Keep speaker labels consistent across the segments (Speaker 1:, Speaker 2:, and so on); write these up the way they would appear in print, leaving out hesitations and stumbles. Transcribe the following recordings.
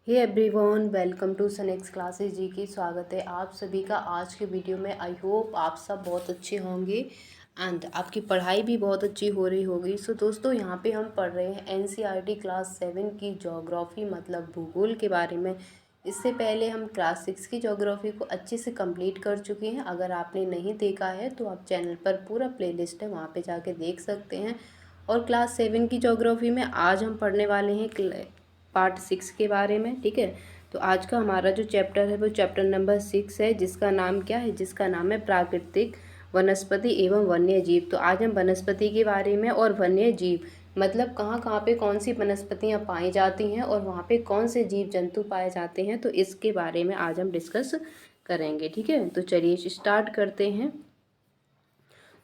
Speaker 1: Hey everyone, welcome to Sanex classes ji की। स्वागत है आप सभी का आज के वीडियो में। आई होप आप सब बहुत अच्छे होंगे एंड आपकी पढ़ाई भी बहुत अच्छी हो रही होगी। सो दोस्तों, यहाँ पे हम पढ़ रहे हैं एनसीईआरटी क्लास 7 की ज्योग्राफी मतलब भूगोल के बारे में। इससे पहले हम क्लास 6 की ज्योग्राफी को अच्छे से कंप्लीट कर चुके हैं। अगर आपने नहीं देखा है तो आप चैनल पर पूरा प्लेलिस्ट है, वहाँ पे जाके देख सकते हैं। और क्लास 7 की ज्योग्राफी में आज हम पढ़ने वाले हैं पार्ट 6 के बारे में। ठीक है, तो आज का हमारा जो चैप्टर है वो चैप्टर नंबर 6 है, जिसका नाम क्या है? जिसका नाम है प्राकृतिक वनस्पति एवं वन्य जीव। तो आज हम वनस्पति के बारे में और वन्य जीव मतलब कहाँ कहाँ पे कौन सी वनस्पतियाँ पाई जाती हैं और वहाँ पे कौन से जीव जंतु पाए जाते हैं, तो इसके बारे में आज हम डिस्कस करेंगे। ठीक है, तो चलिए स्टार्ट करते हैं।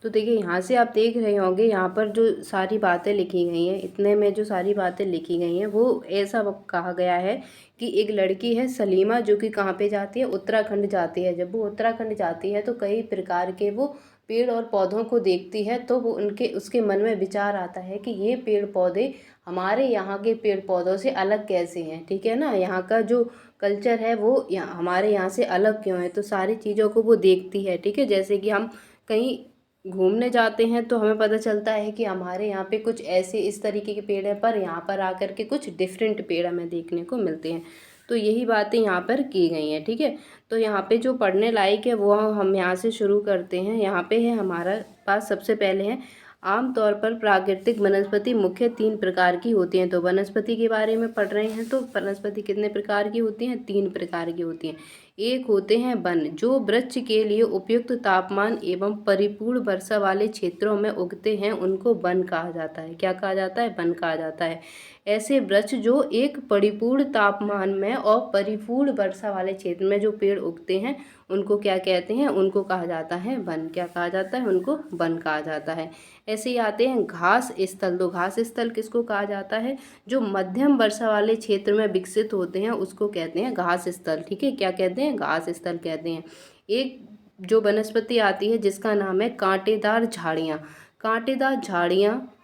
Speaker 1: तो देखिए, यहाँ से आप देख रहे होंगे, यहाँ पर जो सारी बातें लिखी गई हैं, इतने में जो सारी बातें लिखी गई हैं वो ऐसा कहा गया है कि एक लड़की है सलीमा, जो कि कहाँ पे जाती है? उत्तराखंड जाती है। जब वो उत्तराखंड जाती है तो कई प्रकार के वो पेड़ और पौधों को देखती है, तो वो उसके मन में विचार आता है कि ये पेड़ पौधे हमारे यहाँ के पेड़ पौधों से अलग कैसे हैं। ठीक है ना, यहाँ का जो कल्चर है वो हमारे यहाँ से अलग क्यों है। तो सारी चीज़ों को वो देखती है। ठीक है, जैसे कि हम कहीं घूमने जाते हैं तो हमें पता चलता है कि हमारे यहाँ पे कुछ ऐसे इस तरीके के पेड़ हैं, पर यहाँ पर आकर के कुछ डिफरेंट पेड़ हमें देखने को मिलते हैं। तो यही बातें यहाँ पर की गई हैं। ठीक है, तो यहाँ पे जो पढ़ने लायक है वो हम यहाँ से शुरू करते हैं। यहाँ पे है हमारा पास सबसे पहले है, आमतौर पर प्राकृतिक वनस्पति मुख्य 3 प्रकार की होती हैं। तो वनस्पति के बारे में पढ़ रहे हैं, तो वनस्पति कितने प्रकार की होती हैं? 3 प्रकार की होती हैं। एक होते हैं वन, जो वृक्ष के लिए उपयुक्त तापमान एवं परिपूर्ण वर्षा वाले क्षेत्रों में उगते हैं, उनको वन कहा जाता है। क्या कहा जाता है? वन कहा जाता है। ऐसे वृक्ष जो एक परिपूर्ण तापमान में और परिपूर्ण वर्षा वाले क्षेत्र में जो पेड़ उगते हैं, उनको क्या कहते हैं? उनको कहा जाता है वन। क्या कहा जाता है? उनको वन कहा जाता है। ऐसे ही आते हैं घास स्थल। तो घास स्थल किसको कहा जाता है? जो मध्यम वर्षा वाले क्षेत्र में विकसित होते हैं उसको कहते हैं घास स्थल। ठीक है, क्या कहते हैं? घास स्थल कहते हैं। एक जो वनस्पति आती है जिसका नाम है कांटेदार झाड़ियाँ। कांटेदार झाड़ियाँ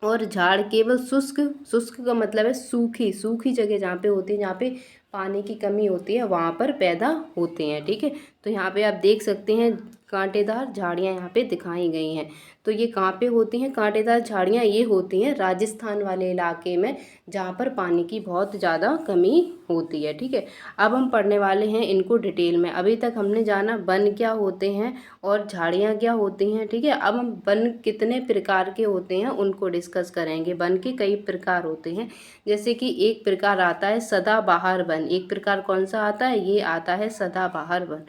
Speaker 1: और झाड़ केवल शुष्क, शुष्क का मतलब है सूखी, सूखी जगह जहाँ पे होती है, जहाँ पे पानी की कमी होती है, वहाँ पर पैदा होते हैं। ठीक है, तो यहाँ पे आप देख सकते हैं कांटेदार झाड़ियाँ यहाँ पे दिखाई गई हैं। तो ये कहाँ पे होती हैं कांटेदार झाड़ियाँ? ये होती हैं राजस्थान वाले इलाके में, जहाँ पर पानी की बहुत ज़्यादा कमी होती है। ठीक है, अब हम पढ़ने वाले हैं इनको डिटेल में। अभी तक हमने जाना वन क्या होते हैं और झाड़ियाँ क्या होती हैं। ठीक है, अब हम वन कितने प्रकार के होते हैं उनको डिस्कस करेंगे। वन के कई प्रकार होते हैं, जैसे कि एक प्रकार आता है सदाबहार वन। एक प्रकार कौन सा आता है? ये आता है सदाबहार वन।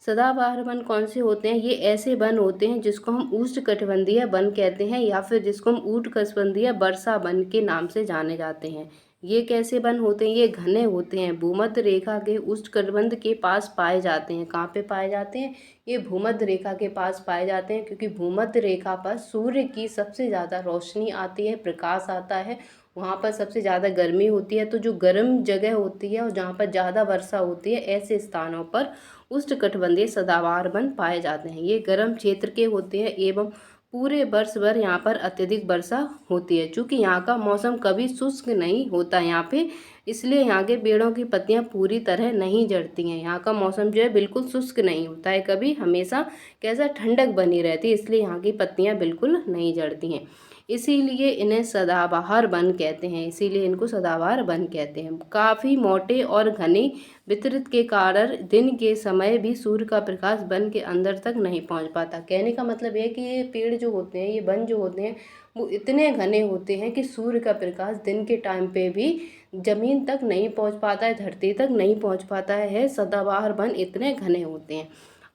Speaker 1: सदाबहार वन कौन से होते हैं? ये ऐसे वन होते हैं जिसको हम उष्णकटिबंधीय वन कहते हैं, या फिर जिसको हम उष्णकटिबंधीय वर्षा वन के नाम से जाने जाते हैं। ये कैसे वन होते हैं? ये घने होते हैं, भूमध्य रेखा के उष्णकटिबंध के पास पाए जाते हैं। कहाँ पे पाए जाते हैं? ये भूमध्य रेखा के पास पाए जाते हैं, क्योंकि भूमध्य रेखा पर सूर्य की सबसे ज़्यादा रोशनी आती है, प्रकाश आता है, वहाँ पर सबसे ज़्यादा गर्मी होती है। तो जो गर्म जगह होती है और जहाँ पर ज़्यादा वर्षा होती है, ऐसे स्थानों पर उष्णकटिबंधीय सदाबहार वन पाए जाते हैं। ये गर्म क्षेत्र के होते हैं एवं पूरे वर्ष भर यहाँ पर अत्यधिक वर्षा होती है। चूँकि यहाँ का मौसम कभी शुष्क नहीं होता यहाँ पे, इसलिए यहाँ के पेड़ों की पत्तियाँ पूरी तरह नहीं झड़ती हैं। यहाँ का मौसम जो है बिल्कुल शुष्क नहीं होता है कभी, हमेशा कैसा ठंडक बनी रहती है, इसलिए यहाँ की पत्तियाँ बिल्कुल नहीं झड़ती हैं। इसीलिए इन्हें सदाबहार वन कहते हैं, इसीलिए इनको सदाबहार वन कहते हैं। काफ़ी मोटे और घने वितरित के कारण दिन के समय भी सूर्य का प्रकाश वन के अंदर तक नहीं पहुंच पाता। कहने का मतलब है कि ये पेड़ जो होते हैं, ये वन जो होते हैं, वो इतने घने होते हैं कि सूर्य का प्रकाश दिन के टाइम पे भी जमीन तक नहीं पहुंच पाता है, धरती तक नहीं पहुंच पाता है। सदाबहार वन इतने घने होते हैं।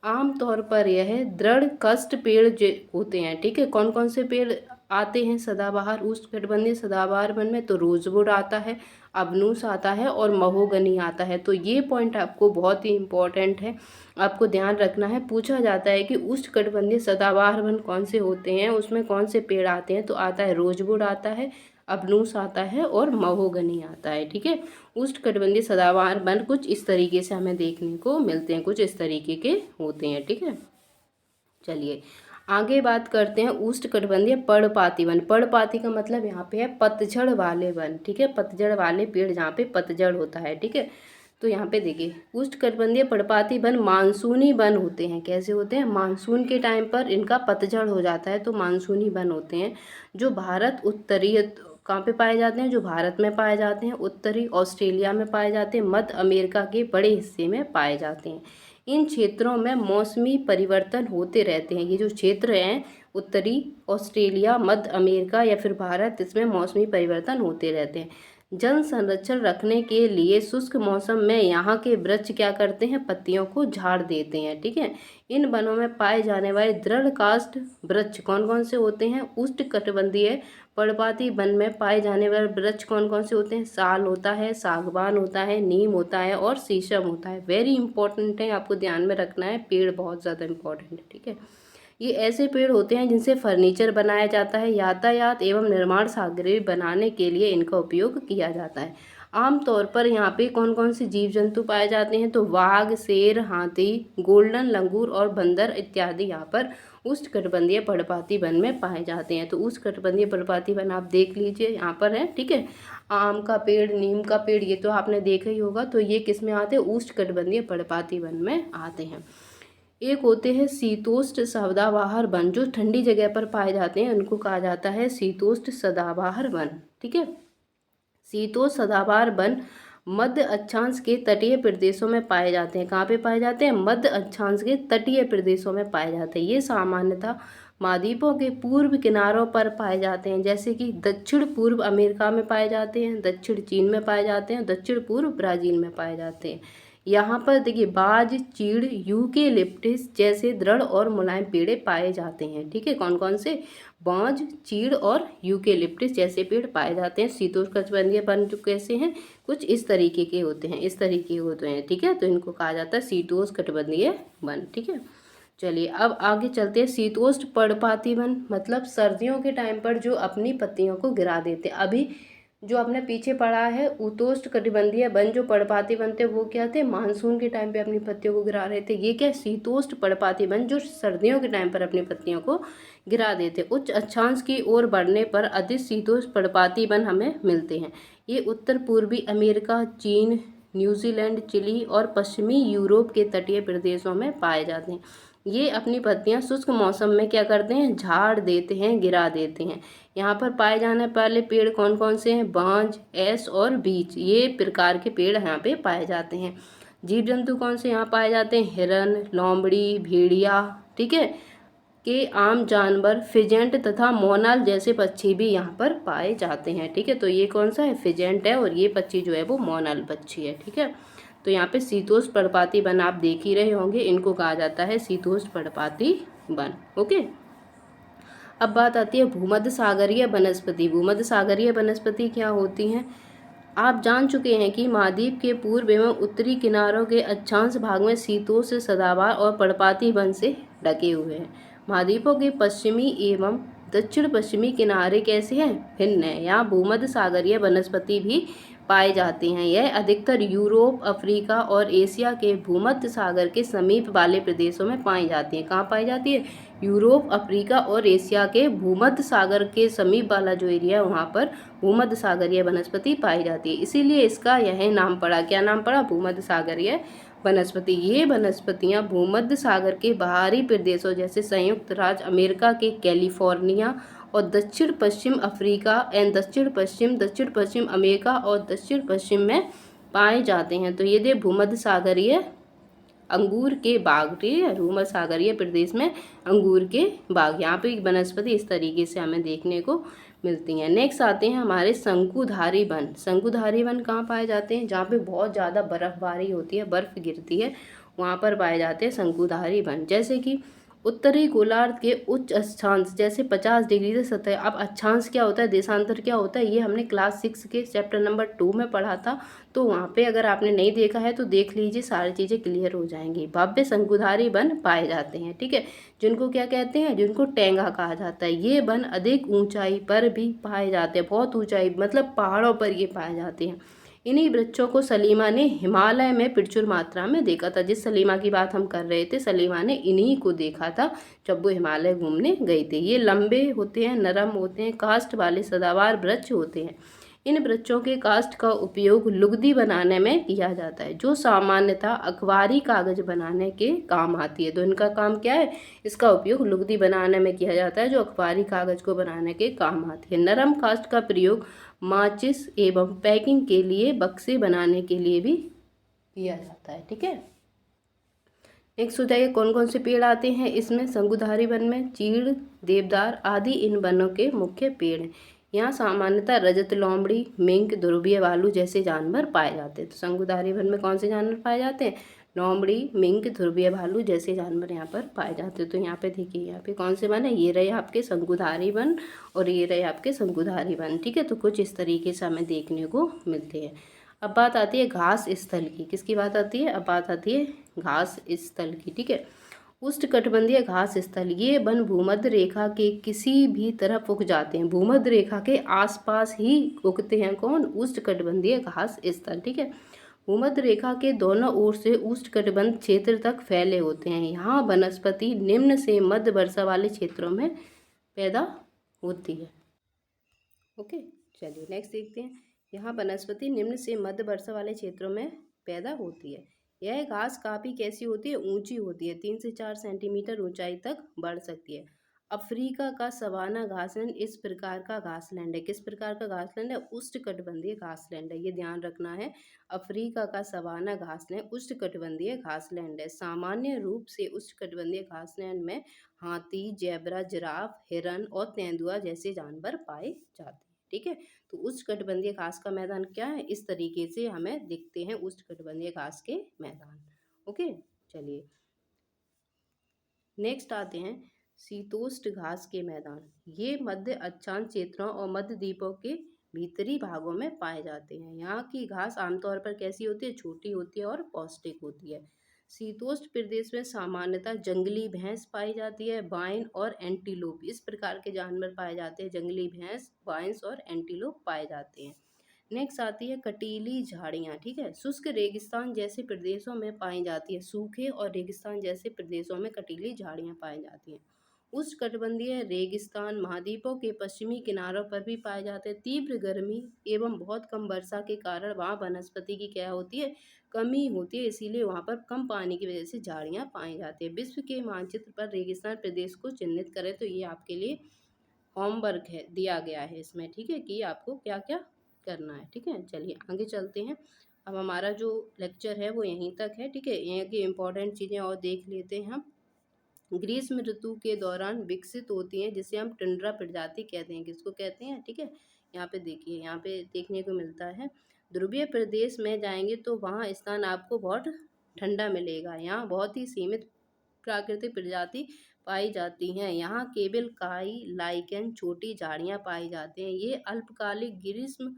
Speaker 1: आमतौर पर यह दृढ़ कष्ट पेड़ जो होते हैं। ठीक है, कौन कौन से पेड़ आते हैं सदाबहार उष्णकटिबंधीय सदाबहार वन में? तो रोजवुड आता है, अबनूस आता है और महोगनी आता है। तो ये पॉइंट आपको बहुत ही इम्पोर्टेंट है, आपको ध्यान रखना है। पूछा जाता है कि उष्णकटिबंधीय सदाबहार वन कौन से होते हैं, उसमें कौन से पेड़ आते हैं? तो आता है रोजवुड आता है, अबनूस आता है और महोगनी आता है। ठीक है, उष्णकटिबंधीय सदाबहार वन कुछ इस तरीके से हमें देखने को मिलते हैं, कुछ इस तरीके के होते हैं। ठीक है, चलिए आगे बात करते हैं उष्णकटिबंधीय पर्णपाती वन। पर्णपाती का मतलब यहाँ पे है पतझड़ वाले वन, ठीक है, पतझड़ वाले पेड़ जहाँ पे पतझड़ होता है, ठीक है। तो यहाँ पे देखिए उष्णकटिबंधीय पर्णपाती वन मानसूनी वन होते हैं। कैसे होते हैं? मानसून के टाइम पर इनका पतझड़ हो जाता है तो मानसूनी वन होते हैं, जो भारत उत्तरीय कहाँ पे पाए जाते हैं? जो भारत में पाए जाते हैं, उत्तरी ऑस्ट्रेलिया में पाए जाते हैं, मध्य अमेरिका के बड़े हिस्से में पाए जाते हैं। इन क्षेत्रों में मौसमी परिवर्तन होते रहते हैं। ये जो क्षेत्र हैं उत्तरी ऑस्ट्रेलिया, मध्य अमेरिका या फिर भारत, इसमें मौसमी परिवर्तन होते रहते हैं। जल संरक्षण रखने के लिए शुष्क मौसम में यहाँ के वृक्ष क्या करते हैं? पत्तियों को झाड़ देते हैं, ठीक है। इन वनों में पाए जाने वाले दृढ़ काष्ठ वृक्ष कौन कौन से होते हैं? उष्णकटिबंधीय पर्णपाती वन में पाए जाने वाले वृक्ष कौन कौन से होते हैं? साल होता है, सागवान होता है, नीम होता है और शीशम होता है। वेरी इंपॉर्टेंट है, आपको ध्यान में रखना है, पेड़ बहुत ज़्यादा इंपॉर्टेंट है, ठीक है। ये ऐसे पेड़ होते हैं जिनसे फर्नीचर बनाया जाता है, यातायात एवं निर्माण सामग्री बनाने के लिए इनका उपयोग किया जाता है। आमतौर पर यहाँ पे कौन कौन से जीव जंतु पाए जाते हैं? तो वाघ, शेर, हाथी, गोल्डन लंगूर और बंदर इत्यादि यहाँ पर उष्णकटिबंधीय पर्णपाती वन में पाए जाते हैं। तो उष्णकटिबंधीय पर्णपाती वन आप देख लीजिए यहाँ पर है, ठीक है। आम का पेड़, नीम का पेड़, ये तो आपने देखा ही होगा। तो ये किस में आते हैं? उष्णकटिबंधीय पर्णपाती वन में आते हैं। एक होते हैं शीतोष्ण सदाबहार वन, जो ठंडी जगह पर पाए जाते हैं, उनको कहा जाता है शीतोष्ण सदाबहार वन, ठीक है। शीतोष्ण सदाबहार वन मध्य अक्षांश के तटीय प्रदेशों में पाए जाते हैं। कहाँ पे पाए जाते हैं? मध्य अक्षांश के तटीय प्रदेशों में पाए जाते हैं। ये सामान्यतः महाद्वीपों के पूर्व किनारों पर पाए जाते हैं, जैसे कि दक्षिण पूर्व अमेरिका में पाए जाते हैं, दक्षिण चीन में पाए जाते हैं, दक्षिण पूर्व ब्राज़ील में पाए जाते हैं। यहाँ पर देखिए बाज, चीड़, यूकेलिप्टिस जैसे दृढ़ और मुलायम पेड़ पाए जाते हैं, ठीक है। कौन कौन से? बांज, चीड़ और यूकेलिप्टिस जैसे पेड़ पाए जाते हैं। शीतोष्णकटिबंधीय वन जो कैसे हैं? कुछ इस तरीके के होते हैं, इस तरीके के होते हैं, ठीक है। तो इनको कहा जाता है शीतोष्णकटिबंधीय वन, ठीक है। चलिए अब आगे चलते हैं। शीतोष्ण पर्णपाती वन मतलब सर्दियों के टाइम पर जो अपनी पत्तियों को गिरा देते हैं। अभी जो आपने पीछे पढ़ा है उपोष्णकटिबंधीय वन जो पर्णपाती वन थे वो क्या थे? मानसून के टाइम पे अपनी पत्तियों को गिरा रहे थे। ये क्या? शीतोष्ण पर्णपाती वन जो सर्दियों के टाइम पर अपनी पत्तियों को गिरा देते। उच्च अक्षांश की ओर बढ़ने पर अधिक शीतोष्ण पर्णपाती वन हमें मिलते हैं। ये उत्तर पूर्वी अमेरिका, चीन, न्यूजीलैंड, चिली और पश्चिमी यूरोप के तटीय प्रदेशों में पाए जाते हैं। ये अपनी पत्तियां शुष्क मौसम में क्या करते हैं? झाड़ देते हैं, गिरा देते हैं। यहाँ पर पाए जाने वाले पेड़ कौन कौन से हैं? बांज, एस और बीच, ये प्रकार के पेड़ यहाँ पे पाए जाते हैं। जीव जंतु कौन से यहाँ पाए जाते हैं? हिरन, लोमड़ी, भेड़िया, ठीक है, के आम जानवर, फिजेंट तथा मोनाल जैसे पक्षी भी यहाँ पर पाए जाते हैं, ठीक है। तो ये कौन सा है? फिजेंट है और ये पक्षी जो है वो मोनाल पक्षी है, ठीक है। तो यहाँ पे शीतोष्ण पर्णपाती वन आप देख ही रहे होंगे, इनको कहा जाता है शीतोष्ण पर्णपाती वन, ओके। अब बात आती है भूमध्य सागरीय वनस्पति। भूमध्य सागरीय वनस्पति क्या होती हैं? आप जान चुके हैं कि महाद्वीप के पूर्व एवं उत्तरी किनारों के अक्षांश भाग में शीतोष्ण सदाबहार और पर्णपाती वन से ढके हुए हैं। महाद्वीपों के पश्चिमी एवं दक्षिण पश्चिमी किनारे कैसे हैं? भिन्न है। यहाँ भूमध्य सागरीय वनस्पति भी पाए जाते हैं। यह अधिकतर यूरोप, अफ्रीका और एशिया के भूमध्य सागर के समीप वाले प्रदेशों में पाई जाती है। कहाँ पाई जाती है? यूरोप, अफ्रीका और एशिया के भूमध्य सागर के समीप वाला जो एरिया है वहाँ पर भूमध्य सागरीय वनस्पति पाई जाती है, इसीलिए इसका यह नाम पड़ा। क्या नाम पड़ा? भूमध्य सागरीय वनस्पति। ये वनस्पतियाँ भूमध्य सागर के बाहरी प्रदेशों जैसे संयुक्त राज्य अमेरिका के कैलिफोर्निया और दक्षिण पश्चिम अफ्रीका एंड दक्षिण पश्चिम अमेरिका और दक्षिण पश्चिम में पाए जाते हैं। तो ये दे भूमध्य सागरीय अंगूर के बाग, ठीक है, भूमध्य सागरीय प्रदेश में अंगूर के बाग, यहाँ पे वनस्पति इस तरीके से हमें देखने को मिलती हैं। नेक्स्ट आते हैं हमारे शंकुधारी वन। शंकुधारी वन कहाँ पाए जाते हैं? जहाँ पे बहुत ज़्यादा बर्फबारी होती है, बर्फ़ गिरती है, वहाँ पर पाए जाते हैं शंकुधारी वन। जैसे कि उत्तरी गोलार्ध के उच्च अक्षांश जैसे 50 डिग्री से 70। अब अक्षांश क्या होता है, देशांतर क्या होता है, ये हमने क्लास 6 के चैप्टर नंबर 2 में पढ़ा था। तो वहाँ पे अगर आपने नहीं देखा है तो देख लीजिए, सारी चीज़ें क्लियर हो जाएंगी। भव्य शंकुधारी वन पाए जाते हैं, ठीक है, जिनको क्या कहते हैं, जिनको टेंगा कहा जाता है। ये वन अधिक ऊंचाई पर भी पाए जाते हैं, बहुत ऊंचाई मतलब पहाड़ों पर ये पाए जाते हैं। इन्हीं वृक्षों को सलीमा ने हिमालय में प्रचुर मात्रा में देखा था। जिस सलीमा की बात हम कर रहे थे, सलीमा ने इन्हीं को देखा था जब वो हिमालय घूमने गई थी। ये लंबे होते हैं, नरम होते हैं, काष्ठ वाले सदाबहार वृक्ष होते हैं। इन वृक्षों के काष्ठ का उपयोग लुगदी बनाने में किया जाता है, जो सामान्यतः अखबारी कागज बनाने के काम आती है। तो इनका काम क्या है? इसका उपयोग लुगदी बनाने में किया जाता है, जो अखबारी कागज को बनाने के काम आती है। नरम काष्ठ का प्रयोग माचिस एवं पैकिंग के लिए, बक्से बनाने के लिए भी किया जाता है। ठीक है, नेक्स्ट हो जाइए, कौन कौन से पेड़ आते हैं इसमें? शंकुधारी वन में चीड़, देवदार आदि इन वनों के मुख्य पेड़ हैं। यहाँ सामान्यतः रजत लोमड़ी, मिंक, ध्रुवीय भालू जैसे जानवर पाए जाते हैं। तो शंकुधारी वन में कौन से जानवर पाए जाते हैं? लोमड़ी, मिंक, ध्रुवीय भालू जैसे जानवर यहाँ पर पाए जाते हैं। तो यहाँ पे देखिए, यहाँ पे कौन से वन है? ये रहे आपके शंकुधारी वन और ये रहे आपके शंकुधारी वन। ठीक है, तो कुछ इस तरीके से हमें देखने को मिलते हैं। अब बात आती है घास स्थल की। किसकी बात आती है? अब बात आती है घास स्थल की। ठीक है, उष्णकटिबंधीय घास स्थल, ये वन भूमध्य रेखा के किसी भी तरफ उग जाते हैं। भूमध्य रेखा के आसपास ही उगते हैं। कौन? उष्णकटिबंधीय घास स्थल। ठीक है, भूमध्य रेखा के दोनों ओर से उष्णकटिबंध क्षेत्र तक फैले होते हैं। यहाँ वनस्पति निम्न से मध्य वर्षा वाले क्षेत्रों में पैदा होती है। ओके, चलिए नेक्स्ट देखते हैं। यहाँ वनस्पति निम्न से मध्य वर्षा वाले क्षेत्रों में पैदा होती है। यह घास काफ़ी कैसी होती है? ऊंची होती है, 3 से 4 सेंटीमीटर ऊंचाई तक बढ़ सकती है। अफ्रीका का सवाना घासलैंड इस प्रकार का घासलैंड है। किस प्रकार का घासलैंड है? उष्णकटिबंधीय घासलैंड है, ये ध्यान रखना है। अफ्रीका का सवाना घासलैंड उष्णकटिबंधीय घासलैंड है। सामान्य रूप से उष्णकटिबंधीय घासलैंड में हाथी, जेब्रा, जिराफ, हिरन और तेंदुआ जैसे जानवर पाए जाते हैं। ठीक है, तो उष्णकटिबंधीय घास का मैदान क्या है? इस तरीके से हमें दिखते हैं उष्णकटिबंधीय घास के मैदान। ओके, चलिए नेक्स्ट आते हैं शीतोष्ण घास के मैदान। ये मध्य अक्षांश क्षेत्रों और मध्य द्वीपों के भीतरी भागों में पाए जाते हैं। यहाँ की घास आमतौर पर कैसी होती है? छोटी होती है और पौष्टिक होती है। शीतोष्ण प्रदेश में सामान्यतः जंगली भैंस पाई जाती है, बाइन और एंटीलोप इस प्रकार के जानवर पाए जाते हैं। जंगली भैंस, बाइंस और एंटीलोप पाए जाते हैं। नेक्स्ट आती है कटीली झाड़ियाँ। ठीक है, शुष्क रेगिस्तान जैसे प्रदेशों में पाई जाती है। सूखे और रेगिस्तान जैसे प्रदेशों में कटीली झाड़ियाँ पाई जाती हैं। उष्णकटिबंधीय रेगिस्तान महाद्वीपों के पश्चिमी किनारों पर भी पाए जाते हैं। तीव्र गर्मी एवं बहुत कम वर्षा के कारण वहाँ वनस्पति की क्या होती है? कमी होती है, इसीलिए वहाँ पर कम पानी की वजह से झाड़ियाँ पाई जाती है। विश्व के मानचित्र पर रेगिस्तान प्रदेश को चिन्हित करें, तो ये आपके लिए होमवर्क है, दिया गया है इसमें। ठीक है, कि आपको क्या क्या करना है। ठीक है, चलिए आगे चलते हैं। अब हमारा जो लेक्चर है वो यहीं तक है। ठीक है, यहाँ की इम्पोर्टेंट चीज़ें और देख लेते हैं हम। ग्रीष्म ऋतु के दौरान विकसित होती हैं, जिसे हम टुंड्रा प्रजाति कहते हैं। किसको कहते हैं? ठीक है, यहाँ पे देखिए, यहाँ पे देखने को मिलता है। ध्रुवीय प्रदेश में जाएंगे तो वहाँ स्थान आपको बहुत ठंडा मिलेगा। यहाँ बहुत ही सीमित प्राकृतिक प्रजाति पाई जाती हैं। यहाँ केवल काई, लाइकेन, छोटी झाड़ियाँ पाई जाती हैं। ये अल्पकालिक ग्रीष्म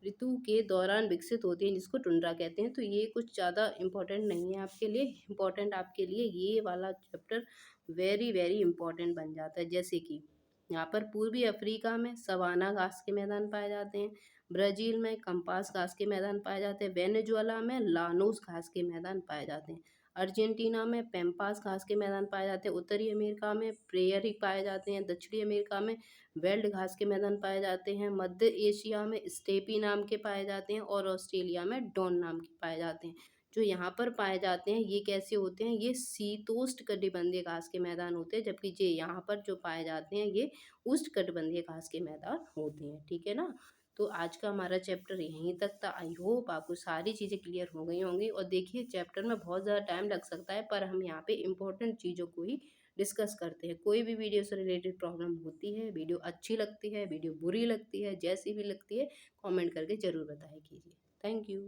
Speaker 1: ऋतु के दौरान विकसित होती हैं, जिसको टुंड्रा कहते हैं। तो ये कुछ ज़्यादा इम्पोर्टेंट नहीं है आपके लिए। इम्पोर्टेंट आपके लिए ये वाला चैप्टर वेरी वेरी इंपॉर्टेंट बन जाता है। जैसे कि यहाँ पर पूर्वी अफ्रीका में सवाना घास के मैदान पाए जाते हैं। ब्राज़ील में कंपास घास के मैदान पाए जाते हैं। वेनेजुएला में लानोस घास के मैदान पाए जाते हैं। अर्जेंटीना में पेम्पास घास के मैदान पाए जाते हैं। उत्तरी अमेरिका में प्रेयरी पाए जाते हैं। दक्षिणी अमेरिका में वेल्ड घास के मैदान पाए जाते हैं। मध्य एशिया में स्टेपी नाम के पाए जाते हैं और ऑस्ट्रेलिया में डॉन नाम के पाए जाते हैं। जो यहाँ पर पाए जाते हैं ये कैसे होते हैं? ये शीतोष्ण कटिबंधीय घास के मैदान होते हैं, जबकि ये यहाँ पर जो पाए जाते हैं ये उष्ण कटिबंधीय घास के मैदान होते हैं। ठीक है ना, तो आज का हमारा चैप्टर यहीं तक था। आई होप आपको सारी चीज़ें क्लियर हो गई होंगी। और देखिए, चैप्टर में बहुत ज़्यादा टाइम लग सकता है, पर हम यहाँ पे इम्पोर्टेंट चीज़ों को ही डिस्कस करते हैं। कोई भी वीडियो से रिलेटेड प्रॉब्लम होती है, वीडियो अच्छी लगती है, वीडियो बुरी लगती है, जैसी भी लगती है, कमेंट करके ज़रूर बताया कीजिए। Thank you.